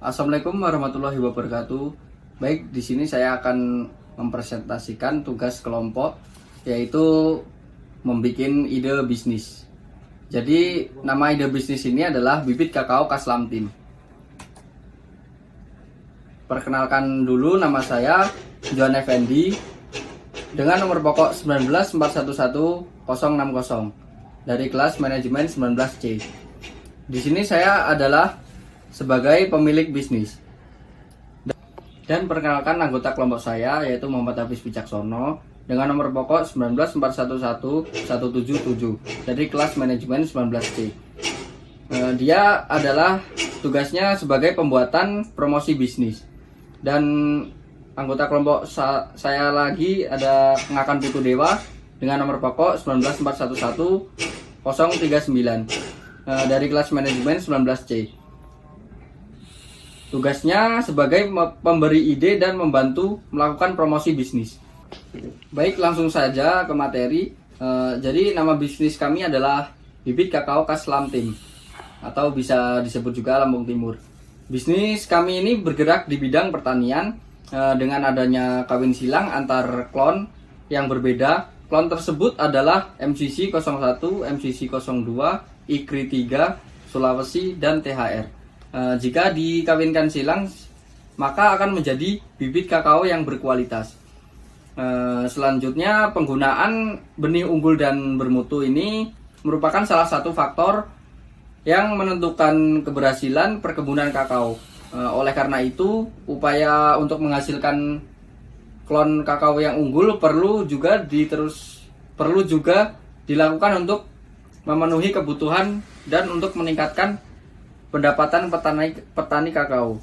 Assalamualaikum warahmatullahi wabarakatuh. Baik, di sini saya akan mempresentasikan tugas kelompok, yaitu membuat ide bisnis. Jadi nama ide bisnis ini adalah Bibit Kakao Kaslam Team. Perkenalkan dulu, nama saya Johan Effendi dengan nomor pokok 194111060 dari kelas manajemen 19C. Di sini saya adalah sebagai pemilik bisnis. Dan perkenalkan anggota kelompok saya, yaitu Muhammad Hafiz Wicaksono dengan nomor pokok 194111177 dari kelas manajemen 19C. Dia adalah tugasnya sebagai pembuatan promosi bisnis. Dan anggota kelompok saya lagi ada Ngakan Putu Dewa dengan nomor pokok 194111039 dari kelas manajemen 19C. Tugasnya sebagai pemberi ide dan membantu melakukan promosi bisnis. Baik, langsung saja ke materi. Jadi nama bisnis kami adalah Bibit Kakao Kaslam Team, atau bisa disebut juga Lampung Timur. Bisnis kami ini bergerak di bidang pertanian dengan adanya kawin silang antar klon yang berbeda. Klon tersebut adalah MCC 01, MCC 02, IKRI 3, Sulawesi, dan THR. Jika dikawinkan silang, maka akan menjadi bibit kakao yang berkualitas. Selanjutnya, penggunaan benih unggul dan bermutu ini merupakan salah satu faktor yang menentukan keberhasilan perkebunan kakao. Oleh karena itu, upaya untuk menghasilkan klon kakao yang unggul perlu juga dilakukan untuk memenuhi kebutuhan dan untuk meningkatkan pendapatan petani kakao.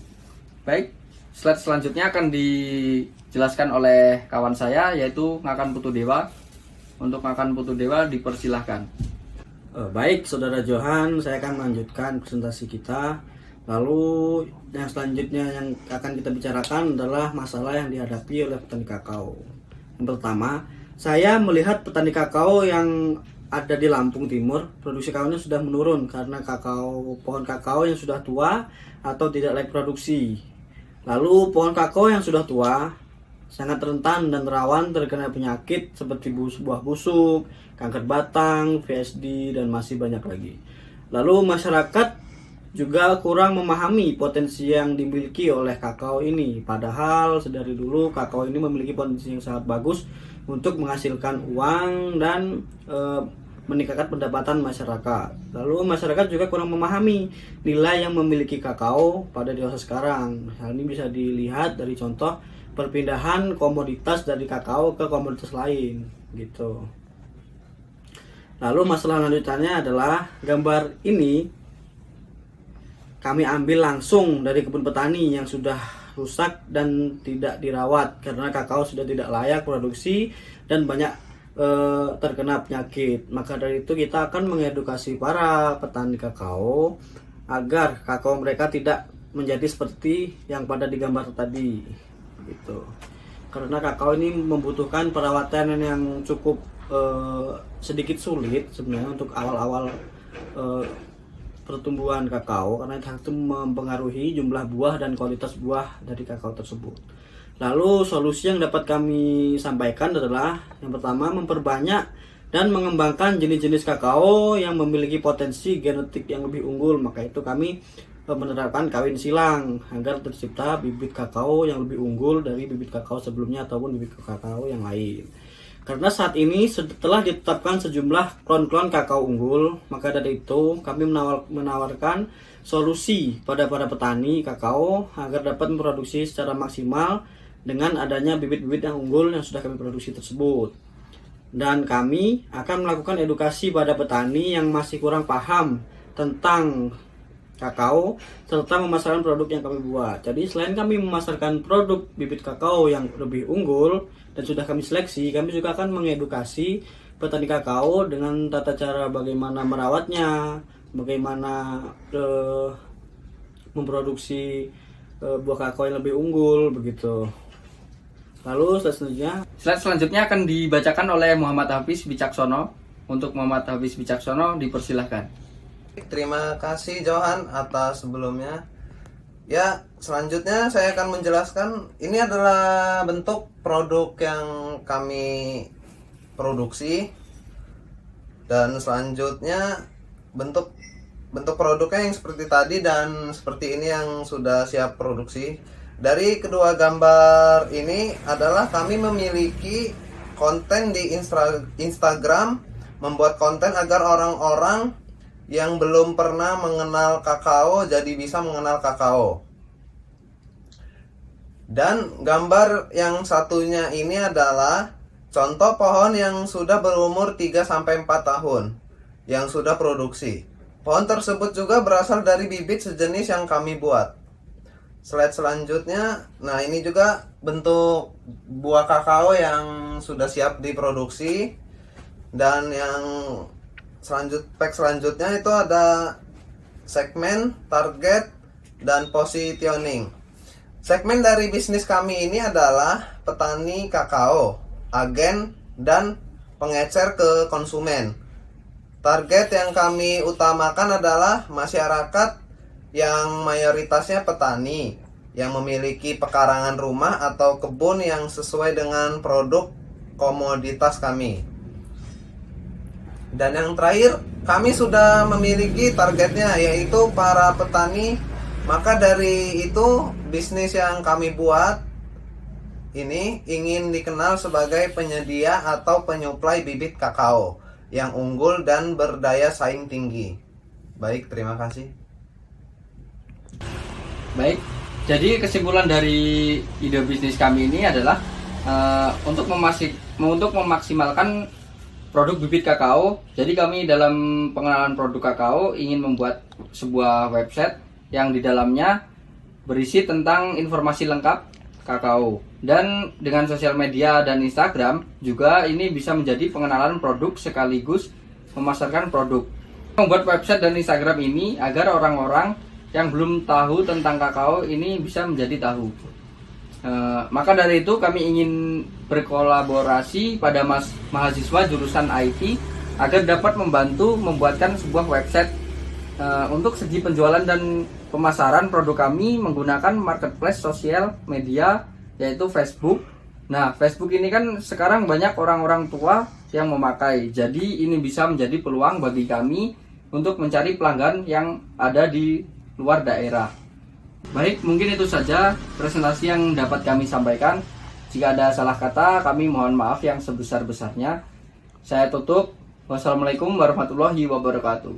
Baik, slide selanjutnya akan dijelaskan oleh kawan saya, yaitu Ngakan Putu Dewa. Untuk Ngakan Putu Dewa dipersilahkan. Baik, Saudara Johan, saya akan melanjutkan presentasi kita. Lalu yang selanjutnya yang akan kita bicarakan adalah masalah yang dihadapi oleh petani kakao. Yang pertama, saya melihat petani kakao yang ada di Lampung Timur, produksi kakaonya sudah menurun karena pohon kakao yang sudah tua atau tidak layak produksi. Lalu pohon kakao yang sudah tua sangat rentan dan rawan terkena penyakit seperti buah busuk, kanker batang, VSD, dan masih banyak lagi. Lalu masyarakat juga kurang memahami potensi yang dimiliki oleh kakao ini. Padahal sedari dulu kakao ini memiliki potensi yang sangat bagus untuk menghasilkan uang dan meningkatkan pendapatan masyarakat. Lalu masyarakat juga kurang memahami nilai yang memiliki kakao pada dewasa sekarang. Hal ini bisa dilihat dari contoh perpindahan komoditas dari kakao ke komoditas lain, gitu. Lalu masalah lanjutannya adalah gambar ini kami ambil langsung dari kebun petani yang sudah rusak dan tidak dirawat karena kakao sudah tidak layak produksi dan banyak terkena penyakit. Maka dari itu kita akan mengedukasi para petani kakao agar kakao mereka tidak menjadi seperti yang pada digambar tadi, gitu. Karena kakao ini membutuhkan perawatan yang cukup sedikit sulit sebenarnya untuk awal-awal pertumbuhan kakao, karena itu mempengaruhi jumlah buah dan kualitas buah dari kakao tersebut. Lalu solusi yang dapat kami sampaikan adalah yang pertama, memperbanyak dan mengembangkan jenis-jenis kakao yang memiliki potensi genetik yang lebih unggul. Maka itu kami menerapkan kawin silang agar tercipta bibit kakao yang lebih unggul dari bibit kakao sebelumnya ataupun bibit kakao yang lain. Karena saat ini setelah ditetapkan sejumlah klon-klon kakao unggul, maka dari itu kami menawarkan solusi pada para petani kakao agar dapat memproduksi secara maksimal dengan adanya bibit-bibit yang unggul yang sudah kami produksi tersebut. Dan kami akan melakukan edukasi pada petani yang masih kurang paham tentang kakao serta memasarkan produk yang kami buat. Jadi selain kami memasarkan produk bibit kakao yang lebih unggul dan sudah kami seleksi, kami juga akan mengedukasi petani kakao dengan tata cara bagaimana merawatnya, bagaimana memproduksi buah kakao yang lebih unggul, begitu. Lalu slide selanjutnya akan dibacakan oleh Muhammad Hafiz Wicaksono. Untuk Muhammad Hafiz Wicaksono dipersilahkan. Terima kasih Johan atas sebelumnya. Ya, selanjutnya saya akan menjelaskan ini adalah bentuk produk yang kami produksi, dan selanjutnya bentuk produknya yang seperti tadi dan seperti ini yang sudah siap produksi. Dari kedua gambar ini adalah kami memiliki konten di Instagram, membuat konten agar orang-orang yang belum pernah mengenal kakao jadi bisa mengenal kakao. Dan gambar yang satunya ini adalah contoh pohon yang sudah berumur 3-4 tahun yang sudah produksi. Pohon tersebut juga berasal dari bibit sejenis yang kami buat. Slide selanjutnya, nah ini juga bentuk buah kakao yang sudah siap diproduksi. Dan yang selanjutnya itu ada segmen, target, dan positioning. Segmen dari bisnis kami ini adalah petani kakao, agen, dan pengecer ke konsumen. Target yang kami utamakan adalah masyarakat yang mayoritasnya petani yang memiliki pekarangan rumah atau kebun yang sesuai dengan produk komoditas kami. Dan yang terakhir, kami sudah memiliki targetnya, yaitu para petani. Maka dari itu, bisnis yang kami buat ini ingin dikenal sebagai penyedia atau penyuplai bibit kakao yang unggul dan berdaya saing tinggi. Baik, terima kasih. Baik, jadi kesimpulan dari ide bisnis kami ini adalah untuk memaksimalkan produk bibit kakao. Jadi kami dalam pengenalan produk kakao ingin membuat sebuah website yang di dalamnya berisi tentang informasi lengkap kakao. Dan dengan sosial media dan Instagram juga ini bisa menjadi pengenalan produk sekaligus memasarkan produk. Membuat website dan Instagram ini agar orang-orang yang belum tahu tentang kakao ini bisa menjadi tahu. Maka dari itu kami ingin berkolaborasi pada mahasiswa jurusan IT agar dapat membantu membuatkan sebuah website untuk segi penjualan dan pemasaran produk kami menggunakan marketplace sosial media yaitu Facebook. Nah, Facebook ini kan sekarang banyak orang-orang tua yang memakai. Jadi ini bisa menjadi peluang bagi kami untuk mencari pelanggan yang ada di luar daerah. Baik, mungkin itu saja presentasi yang dapat kami sampaikan. Jika ada salah kata, kami mohon maaf yang sebesar-besarnya. Saya tutup. Wassalamualaikum warahmatullahi wabarakatuh.